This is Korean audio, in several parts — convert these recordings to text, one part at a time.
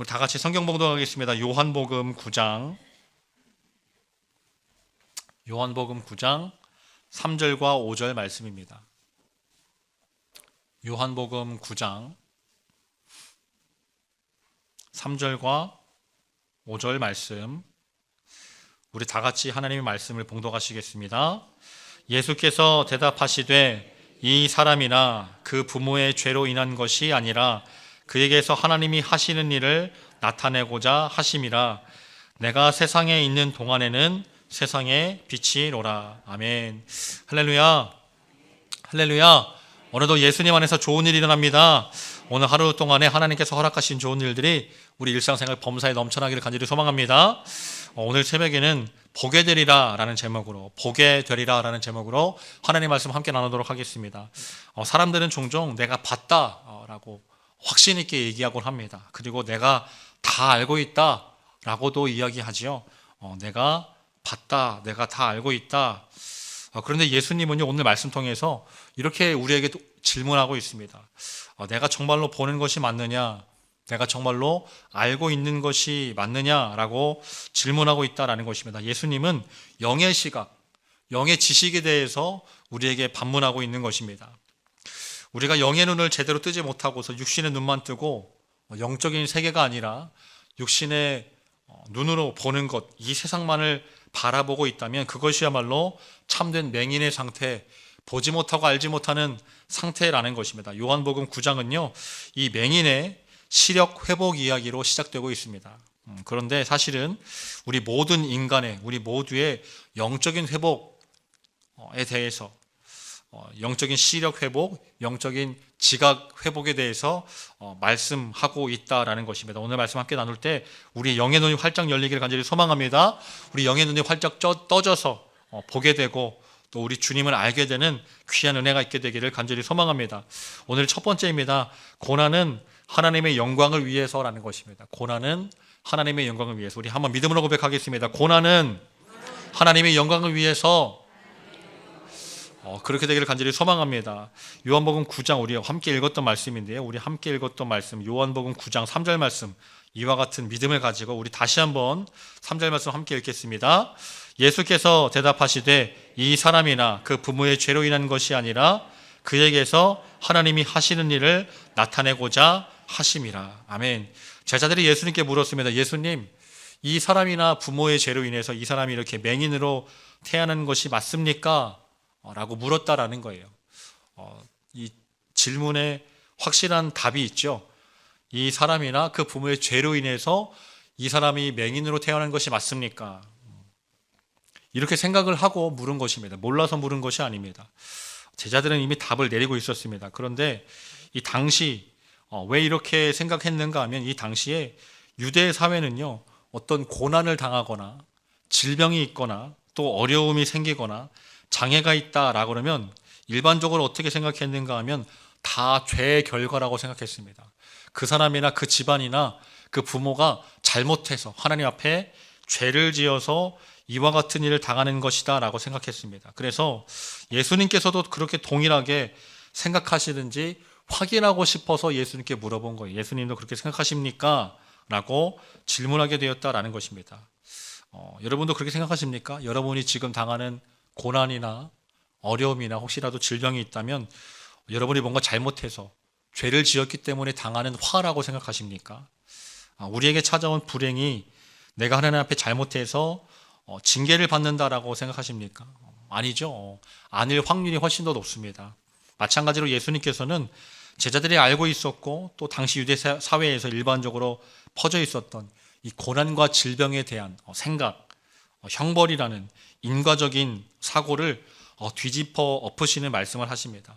우리 다 같이 성경 봉독하겠습니다. 요한복음 9장 3절과 5절 말씀입니다. 요한복음 9장 3절과 5절 말씀, 우리 다 같이 하나님의 말씀을 봉독하시겠습니다. 예수께서 대답하시되 이 사람이나 그 부모의 죄로 인한 것이 아니라 그에게서 하나님이 하시는 일을 나타내고자 하심이라. 내가 세상에 있는 동안에는 세상의 빛이로라. 아멘. 할렐루야. 할렐루야. 오늘도 예수님 안에서 좋은 일이 일어납니다. 오늘 하루 동안에 하나님께서 허락하신 좋은 일들이 우리 일상생활 범사에 넘쳐나기를 간절히 소망합니다. 오늘 새벽에는 보게 되리라 라는 제목으로 하나님 말씀 함께 나누도록 하겠습니다. 사람들은 종종 내가 봤다 라고 확신 있게 얘기하곤 합니다. 그리고 내가 다 알고 있다 라고도 이야기하지요. 내가 봤다, 내가 다 알고 있다. 그런데 예수님은요, 오늘 말씀 통해서 이렇게 우리에게 질문하고 있습니다. 내가 정말로 보는 것이 맞느냐? 내가 정말로 알고 있는 것이 맞느냐라고 질문하고 있다라는 것입니다. 예수님은 영의 시각, 영의 지식에 대해서 우리에게 반문하고 있는 것입니다. 우리가 영의 눈을 제대로 뜨지 못하고서 육신의 눈만 뜨고 영적인 세계가 아니라 육신의 눈으로 보는 것, 이 세상만을 바라보고 있다면 그것이야말로 참된 맹인의 상태, 보지 못하고 알지 못하는 상태라는 것입니다. 요한복음 9장은요, 이 맹인의 시력 회복 이야기로 시작되고 있습니다. 그런데 사실은 우리 모든 인간의, 우리 모두의 영적인 회복에 대해서, 영적인 시력 회복, 영적인 지각 회복에 대해서 말씀하고 있다라는 것입니다. 오늘 말씀 함께 나눌 때 우리 영의 눈이 활짝 열리기를 간절히 소망합니다. 우리 영의 눈이 활짝 떠져서 보게 되고 또 우리 주님을 알게 되는 귀한 은혜가 있게 되기를 간절히 소망합니다. 오늘 첫 번째입니다. 고난은 하나님의 영광을 위해서라는 것입니다. 고난은 하나님의 영광을 위해서. 우리 한번 믿음으로 고백하겠습니다. 고난은 하나님의 영광을 위해서. 그렇게 되기를 간절히 소망합니다. 요한복음 9장 우리 함께 읽었던 말씀인데요. 우리 함께 읽었던 말씀 요한복음 9장 3절 말씀, 이와 같은 믿음을 가지고 우리 다시 한번 3절 말씀 함께 읽겠습니다. 예수께서 대답하시되 이 사람이나 그 부모의 죄로 인한 것이 아니라 그에게서 하나님이 하시는 일을 나타내고자 하심이라. 아멘. 제자들이 예수님께 물었습니다. 예수님, 이 사람이나 부모의 죄로 인해서 이 사람이 이렇게 맹인으로 태어난 것이 맞습니까? 라고 물었다라는 거예요. 이 질문에 확실한 답이 있죠. 이 사람이나 그 부모의 죄로 인해서 이 사람이 맹인으로 태어난 것이 맞습니까? 이렇게 생각을 하고 물은 것입니다. 몰라서 물은 것이 아닙니다. 제자들은 이미 답을 내리고 있었습니다. 그런데 이 당시 왜 이렇게 생각했는가 하면 이 당시에 유대 사회는요, 어떤 고난을 당하거나 질병이 있거나 또 어려움이 생기거나 장애가 있다라고 그러면 일반적으로 어떻게 생각했는가 하면 다 죄의 결과라고 생각했습니다. 그 사람이나 그 집안이나 그 부모가 잘못해서 하나님 앞에 죄를 지어서 이와 같은 일을 당하는 것이다 라고 생각했습니다. 그래서 예수님께서도 그렇게 동일하게 생각하시는지 확인하고 싶어서 예수님께 물어본 거예요. 예수님도 그렇게 생각하십니까? 라고 질문하게 되었다라는 것입니다. 여러분도 그렇게 생각하십니까? 여러분이 지금 당하는 고난이나 어려움이나 혹시라도 질병이 있다면 여러분이 뭔가 잘못해서 죄를 지었기 때문에 당하는 화라고 생각하십니까? 우리에게 찾아온 불행이 내가 하나님 앞에 잘못해서 징계를 받는다라고 생각하십니까? 아니죠. 아닐 확률이 훨씬 더 높습니다. 마찬가지로 예수님께서는 제자들이 알고 있었고 또 당시 유대 사회에서 일반적으로 퍼져 있었던 이 고난과 질병에 대한 생각, 형벌이라는 인과적인 사고를 뒤집어 엎으시는 말씀을 하십니다.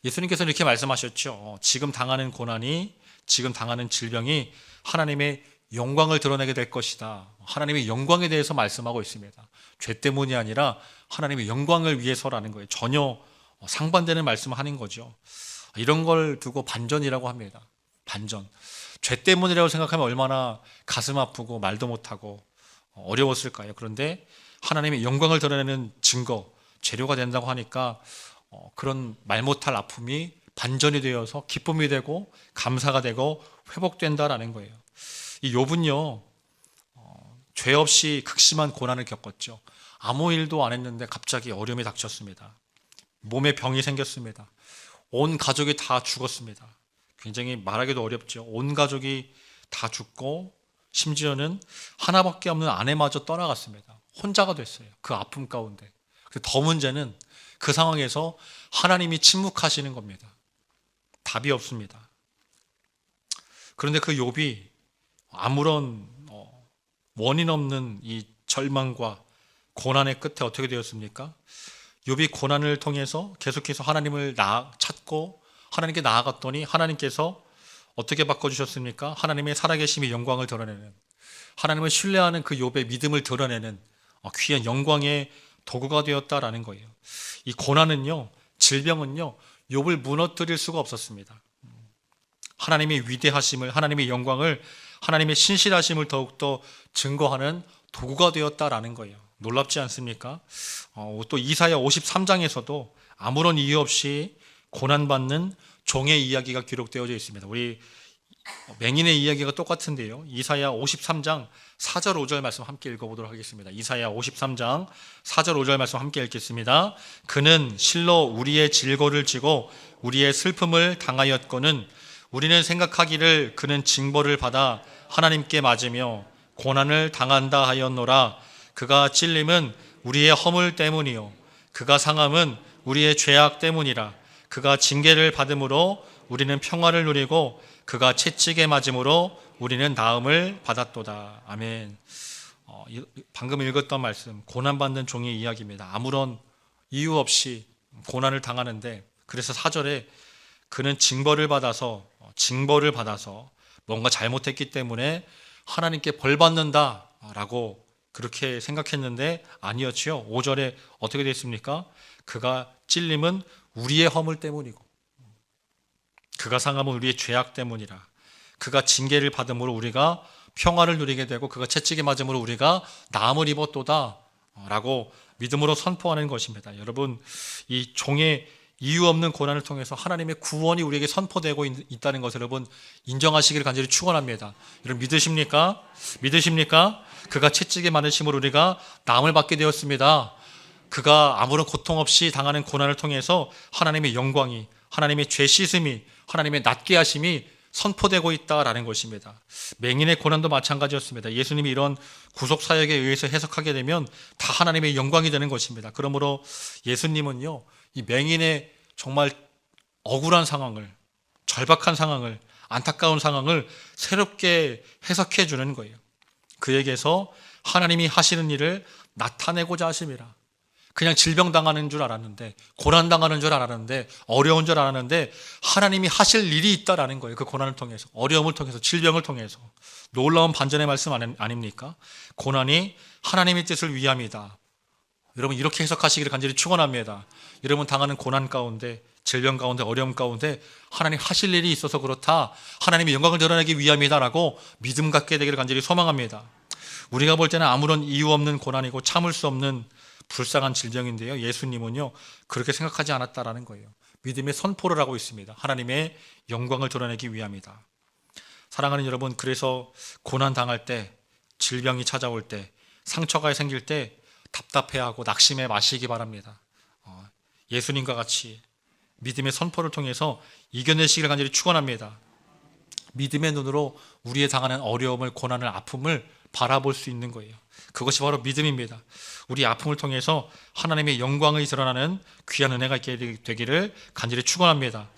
예수님께서는 이렇게 말씀하셨죠. 지금 당하는 고난이, 지금 당하는 질병이 하나님의 영광을 드러내게 될 것이다. 하나님의 영광에 대해서 말씀하고 있습니다. 죄 때문이 아니라 하나님의 영광을 위해서라는 거예요. 전혀 상반되는 말씀을 하는 거죠. 이런 걸 두고 반전이라고 합니다. 반전. 죄 때문이라고 생각하면 얼마나 가슴 아프고 말도 못하고 어려웠을까요? 그런데 하나님의 영광을 드러내는 증거, 재료가 된다고 하니까 그런 말 못할 아픔이 반전이 되어서 기쁨이 되고 감사가 되고 회복된다라는 거예요. 이 욥은요, 죄 없이 극심한 고난을 겪었죠. 아무 일도 안 했는데 갑자기 어려움이 닥쳤습니다. 몸에 병이 생겼습니다. 온 가족이 다 죽었습니다. 굉장히 말하기도 어렵죠. 온 가족이 다 죽고 심지어는 하나밖에 없는 아내마저 떠나갔습니다. 혼자가 됐어요. 그 아픔 가운데. 더 문제는 그 상황에서 하나님이 침묵하시는 겁니다. 답이 없습니다. 그런데 그 욥이 아무런 원인 없는 이 절망과 고난의 끝에 어떻게 되었습니까? 욥이 고난을 통해서 계속해서 하나님을 찾고 하나님께 나아갔더니 하나님께서 어떻게 바꿔주셨습니까? 하나님의 살아계심의 영광을 드러내는, 하나님을 신뢰하는 그 욥의 믿음을 드러내는 귀한 영광의 도구가 되었다라는 거예요. 이 고난은요, 질병은요, 욥을 무너뜨릴 수가 없었습니다. 하나님의 위대하심을, 하나님의 영광을, 하나님의 신실하심을 더욱더 증거하는 도구가 되었다라는 거예요. 놀랍지 않습니까? 또 이사야 53장에서도 아무런 이유 없이 고난받는 종의 이야기가 기록되어져 있습니다. 우리 맹인의 이야기가 똑같은데요. 이사야 53장 4절 5절 말씀 함께 읽어보도록 하겠습니다. 이사야 53장 4절 5절 말씀 함께 읽겠습니다. 그는 실로 우리의 질고를 지고 우리의 슬픔을 당하였거늘 우리는 생각하기를 그는 징벌을 받아 하나님께 맞으며 고난을 당한다 하였노라. 그가 찔림은 우리의 허물 때문이요 그가 상함은 우리의 죄악 때문이라. 그가 징계를 받음으로 우리는 평화를 누리고 그가 채찍에 맞음으로 우리는 나음을 받았도다. 아멘. 방금 읽었던 말씀, 고난받는 종의 이야기입니다. 아무런 이유 없이 고난을 당하는데, 그래서 4절에 그는 징벌을 받아서 뭔가 잘못했기 때문에 하나님께 벌 받는다라고 그렇게 생각했는데 아니었지요. 5절에 어떻게 되어 있습니까? 그가 찔림은 우리의 허물 때문이고 그가 상함은 우리의 죄악 때문이라. 그가 징계를 받음으로 우리가 평화를 누리게 되고 그가 채찍에 맞음으로 우리가 나음을 입었도다 라고 믿음으로 선포하는 것입니다. 여러분, 이 종의 이유 없는 고난을 통해서 하나님의 구원이 우리에게 선포되고 있다는 것을 여러분 인정하시기를 간절히 축원합니다. 여러분 믿으십니까? 믿으십니까? 그가 채찍에 맞으심으로 우리가 나음을 받게 되었습니다. 그가 아무런 고통 없이 당하는 고난을 통해서 하나님의 영광이, 하나님의 죄 씻음이, 하나님의 낫게 하심이 선포되고 있다라는 것입니다. 맹인의 고난도 마찬가지였습니다. 예수님이 이런 구속사역에 의해서 해석하게 되면 다 하나님의 영광이 되는 것입니다. 그러므로 예수님은요, 이 맹인의 정말 억울한 상황을, 절박한 상황을, 안타까운 상황을 새롭게 해석해 주는 거예요. 그에게서 하나님이 하시는 일을 나타내고자 하심이라. 그냥 질병당하는 줄 알았는데, 고난당하는 줄 알았는데, 어려운 줄 알았는데 하나님이 하실 일이 있다라는 거예요. 그 고난을 통해서, 어려움을 통해서, 질병을 통해서. 놀라운 반전의 말씀 아닙니까? 고난이 하나님의 뜻을 위함이다. 여러분 이렇게 해석하시기를 간절히 축원합니다. 여러분 당하는 고난 가운데, 질병 가운데, 어려움 가운데 하나님 하실 일이 있어서 그렇다, 하나님의 영광을 드러내기 위함이다라고 믿음 갖게 되기를 간절히 소망합니다. 우리가 볼 때는 아무런 이유 없는 고난이고 참을 수 없는 불쌍한 질병인데요, 예수님은요 그렇게 생각하지 않았다라는 거예요. 믿음의 선포를 하고 있습니다. 하나님의 영광을 드러내기 위함이다. 사랑하는 여러분, 그래서 고난 당할 때, 질병이 찾아올 때, 상처가 생길 때 답답해하고 낙심해 마시기 바랍니다. 예수님과 같이 믿음의 선포를 통해서 이겨내시기를 간절히 축원합니다. 믿음의 눈으로 우리의 당하는 어려움을, 고난을, 아픔을 바라볼 수 있는 거예요. 그것이 바로 믿음입니다. 우리 아픔을 통해서 하나님의 영광이 드러나는 귀한 은혜가 있게 되기를 간절히 축원합니다.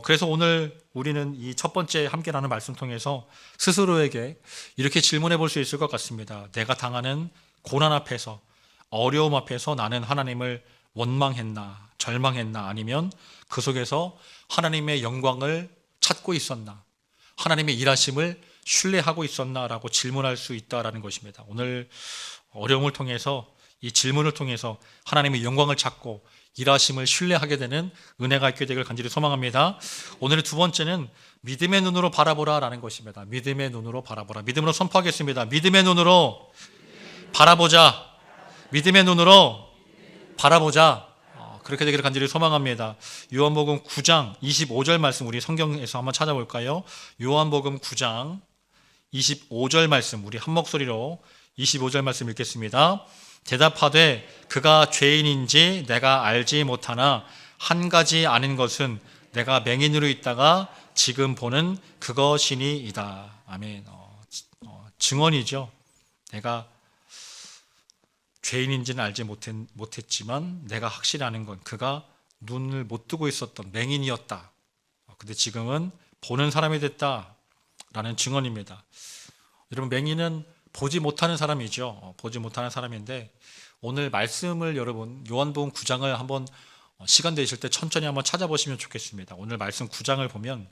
그래서 오늘 우리는 이 첫 번째 함께 나누는 말씀 통해서 스스로에게 이렇게 질문해 볼 수 있을 것 같습니다. 내가 당하는 고난 앞에서, 어려움 앞에서 나는 하나님을 원망했나, 절망했나, 아니면 그 속에서 하나님의 영광을 찾고 있었나, 하나님의 일하심을 신뢰하고 있었나라고 질문할 수 있다라는 것입니다. 오늘 어려움을 통해서, 이 질문을 통해서 하나님의 영광을 찾고 일하심을 신뢰하게 되는 은혜가 있게 되길 간절히 소망합니다. 오늘의 두 번째는 믿음의 눈으로 바라보라라는 것입니다. 믿음의 눈으로 바라보라. 믿음으로 선포하겠습니다. 믿음의 눈으로 바라보자. 믿음의 눈으로 바라보자. 그렇게 되기를 간절히 소망합니다. 요한복음 9장 25절 말씀 우리 성경에서 한번 찾아볼까요? 요한복음 9장 25절 말씀, 우리 한 목소리로 25절 말씀 읽겠습니다. 대답하되 그가 죄인인지 내가 알지 못하나 한 가지 아는 것은 내가 맹인으로 있다가 지금 보는 그것이니이다. 아멘. 증언이죠. 내가 죄인인지는 알지 못했지만 내가 확실히 아는 건 그가 눈을 못 뜨고 있었던 맹인이었다. 근데 지금은 보는 사람이 됐다라는 증언입니다. 여러분, 맹인은 보지 못하는 사람이죠. 보지 못하는 사람인데 오늘 말씀을 여러분 요한복음 9장을 한번 시간 되실 때 천천히 한번 찾아보시면 좋겠습니다. 오늘 말씀 9장을 보면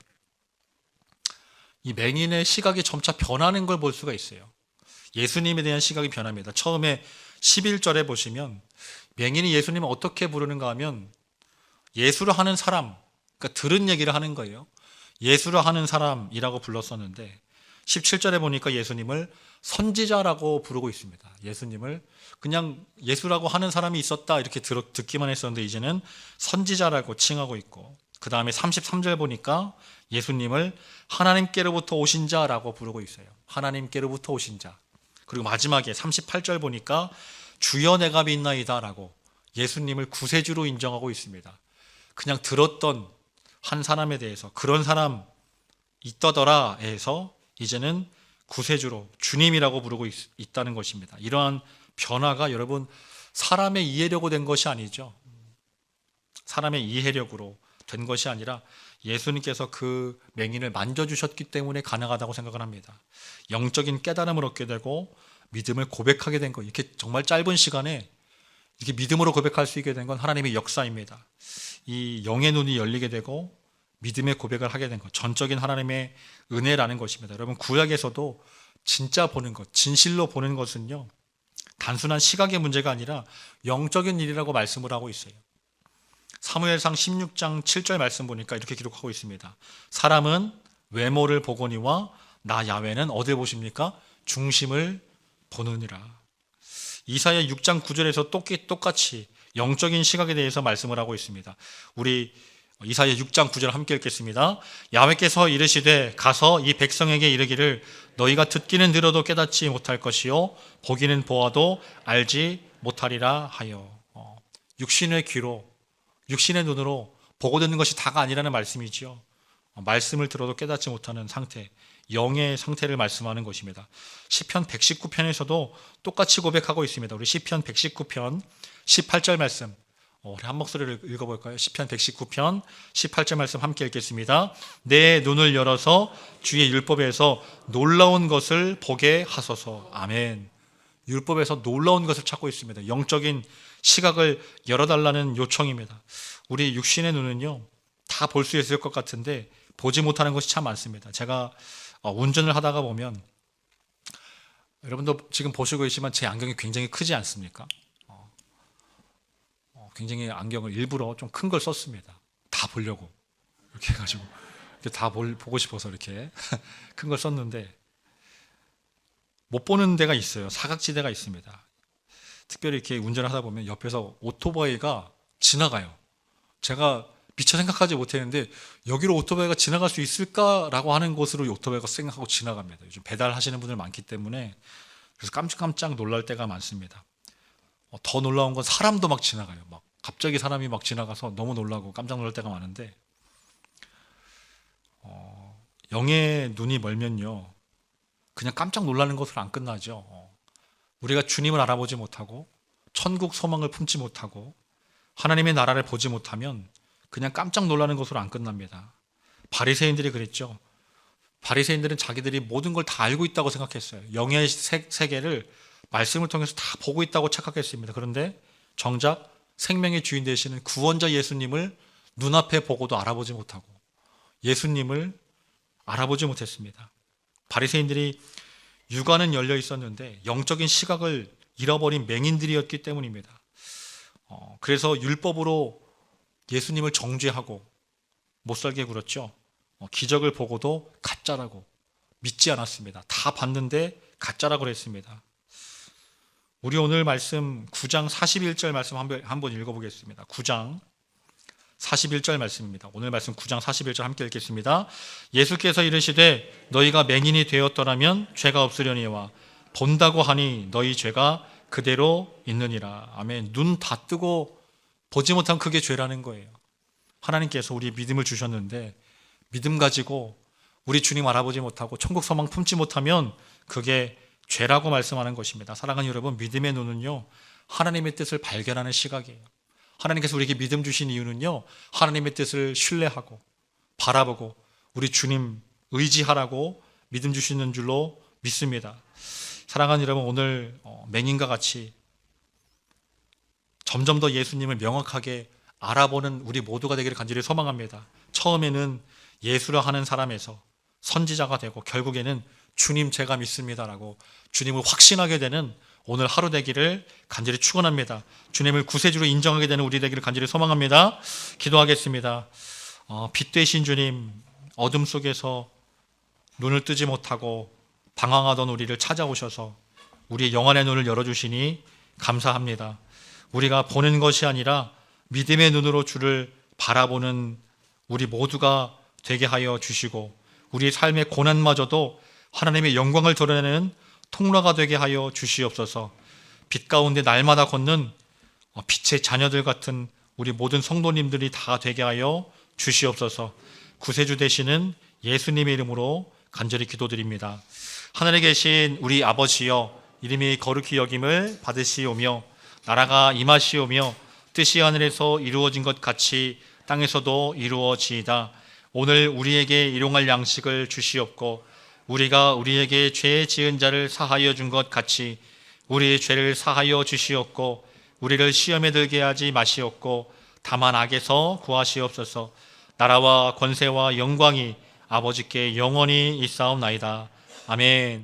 이 맹인의 시각이 점차 변하는 걸 볼 수가 있어요. 예수님에 대한 시각이 변합니다. 처음에 11절에 보시면 맹인이 예수님을 어떻게 부르는가 하면 예수를 하는 사람, 그러니까 들은 얘기를 하는 거예요. 예수를 하는 사람이라고 불렀었는데 17절에 보니까 예수님을 선지자라고 부르고 있습니다. 예수님을 그냥 예수라고 하는 사람이 있었다 이렇게 듣기만 했었는데 이제는 선지자라고 칭하고 있고, 그 다음에 33절 보니까 예수님을 하나님께로부터 오신 자라고 부르고 있어요. 하나님께로부터 오신 자. 그리고 마지막에 38절 보니까 주여 내가 믿나이다 라고 예수님을 구세주로 인정하고 있습니다. 그냥 들었던 한 사람에 대해서 그런 사람 있더더라 해서 이제는 구세주로 주님이라고 부르고 있다는 것입니다. 이러한 변화가 여러분 사람의 이해력으로 된 것이 아니죠. 사람의 이해력으로 된 것이 아니라 예수님께서 그 맹인을 만져주셨기 때문에 가능하다고 생각을 합니다. 영적인 깨달음을 얻게 되고 믿음을 고백하게 된 것, 이렇게 정말 짧은 시간에 이렇게 믿음으로 고백할 수 있게 된 건 하나님의 역사입니다. 이 영의 눈이 열리게 되고 믿음의 고백을 하게 된 것, 전적인 하나님의 은혜라는 것입니다. 여러분, 구약에서도 진짜 보는 것, 진실로 보는 것은요, 단순한 시각의 문제가 아니라 영적인 일이라고 말씀을 하고 있어요. 사무엘상 16장 7절 말씀 보니까 이렇게 기록하고 있습니다. 사람은 외모를 보거니와 나 야훼는 어딜 보십니까? 중심을 보느니라. 이사야 6장 9절에서 똑같이 영적인 시각에 대해서 말씀을 하고 있습니다. 우리 이사야 6장 9절 함께 읽겠습니다. 야훼께서 이르시되 가서 이 백성에게 이르기를 너희가 듣기는 들어도 깨닫지 못할 것이요 보기는 보아도 알지 못하리라 하여. 육신의 귀로, 육신의 눈으로 보고 듣는 것이 다가 아니라는 말씀이지요. 말씀을 들어도 깨닫지 못하는 상태, 영의 상태를 말씀하는 것입니다. 시편 119편에서도 똑같이 고백하고 있습니다. 우리 시편 119편 18절 말씀, 우리 한 목소리를 읽어볼까요? 시편 119편 18절 말씀 함께 읽겠습니다. 내 눈을 열어서 주의 율법에서 놀라운 것을 보게 하소서. 아멘. 율법에서 놀라운 것을 찾고 있습니다. 영적인 시각을 열어달라는 요청입니다. 우리 육신의 눈은요, 다 볼 수 있을 것 같은데 보지 못하는 것이 참 많습니다. 제가 운전을 하다가 보면, 여러분도 지금 보시고 계시지만 제 안경이 굉장히 크지 않습니까? 굉장히 안경을 일부러 좀 큰 걸 썼습니다. 다 보려고 이렇게 해가지고 다 보고 싶어서 이렇게 큰 걸 썼는데 못 보는 데가 있어요. 사각지대가 있습니다. 특별히 이렇게 운전을 하다 보면 옆에서 오토바이가 지나가요. 제가 미처 생각하지 못했는데 여기로 오토바이가 지나갈 수 있을까라고 하는 곳으로 오토바이가 생각하고 지나갑니다. 요즘 배달하시는 분들 많기 때문에 그래서 깜짝깜짝 놀랄 때가 많습니다. 더 놀라운 건 사람도 막 지나가요. 막 갑자기 사람이 막 지나가서 너무 놀라고 깜짝 놀랄 때가 많은데, 영의 눈이 멀면요 그냥 깜짝 놀라는 것으로 안 끝나죠. 우리가 주님을 알아보지 못하고 천국 소망을 품지 못하고 하나님의 나라를 보지 못하면 그냥 깜짝 놀라는 것으로 안 끝납니다. 바리새인들이 그랬죠. 바리새인들은 자기들이 모든 걸 다 알고 있다고 생각했어요. 영의 세계를 말씀을 통해서 다 보고 있다고 착각했습니다. 그런데 정작 생명의 주인 되시는 구원자 예수님을 눈앞에 보고도 알아보지 못하고 예수님을 알아보지 못했습니다. 바리새인들이 육안은 열려 있었는데 영적인 시각을 잃어버린 맹인들이었기 때문입니다. 그래서 율법으로 예수님을 정죄하고 못살게 굴었죠. 기적을 보고도 가짜라고 믿지 않았습니다. 다 봤는데 가짜라고 그랬습니다. 우리 오늘 말씀 9장 41절 말씀 한번 읽어보겠습니다. 9장 41절 말씀입니다. 오늘 말씀 9장 41절 함께 읽겠습니다. 예수께서 이르시되 너희가 맹인이 되었더라면 죄가 없으려니와 본다고 하니 너희 죄가 그대로 있느니라. 아멘. 눈 다 뜨고 보지 못하면 그게 죄라는 거예요. 하나님께서 우리 믿음을 주셨는데 믿음 가지고 우리 주님 알아보지 못하고 천국 소망 품지 못하면 그게 죄라고 말씀하는 것입니다. 사랑하는 여러분, 믿음의 눈은요, 하나님의 뜻을 발견하는 시각이에요. 하나님께서 우리에게 믿음 주신 이유는요, 하나님의 뜻을 신뢰하고 바라보고 우리 주님 의지하라고 믿음 주시는 줄로 믿습니다. 사랑하는 여러분, 오늘 맹인과 같이 점점 더 예수님을 명확하게 알아보는 우리 모두가 되기를 간절히 소망합니다. 처음에는 예수라 하는 사람에서 선지자가 되고 결국에는 주님 제가 믿습니다라고 주님을 확신하게 되는 오늘 하루 되기를 간절히 축원합니다. 주님을 구세주로 인정하게 되는 우리 되기를 간절히 소망합니다. 기도하겠습니다. 빛 되신 주님, 어둠 속에서 눈을 뜨지 못하고 방황하던 우리를 찾아오셔서 우리의 영안의 눈을 열어주시니 감사합니다. 우리가 보는 것이 아니라 믿음의 눈으로 주를 바라보는 우리 모두가 되게 하여 주시고 우리의 삶의 고난마저도 하나님의 영광을 드러내는 통로가 되게 하여 주시옵소서. 빛 가운데 날마다 걷는 빛의 자녀들 같은 우리 모든 성도님들이 다 되게 하여 주시옵소서. 구세주 되시는 예수님의 이름으로 간절히 기도드립니다. 하늘에 계신 우리 아버지여, 이름이 거룩히 여김을 받으시오며 나라가 임하시오며 뜻이 하늘에서 이루어진 것 같이 땅에서도 이루어지이다. 오늘 우리에게 일용할 양식을 주시옵고 우리가 우리에게 죄 지은 자를 사하여 준 것 같이 우리의 죄를 사하여 주시옵고 우리를 시험에 들게 하지 마시옵고 다만 악에서 구하시옵소서. 나라와 권세와 영광이 아버지께 영원히 있사옵나이다. 아멘.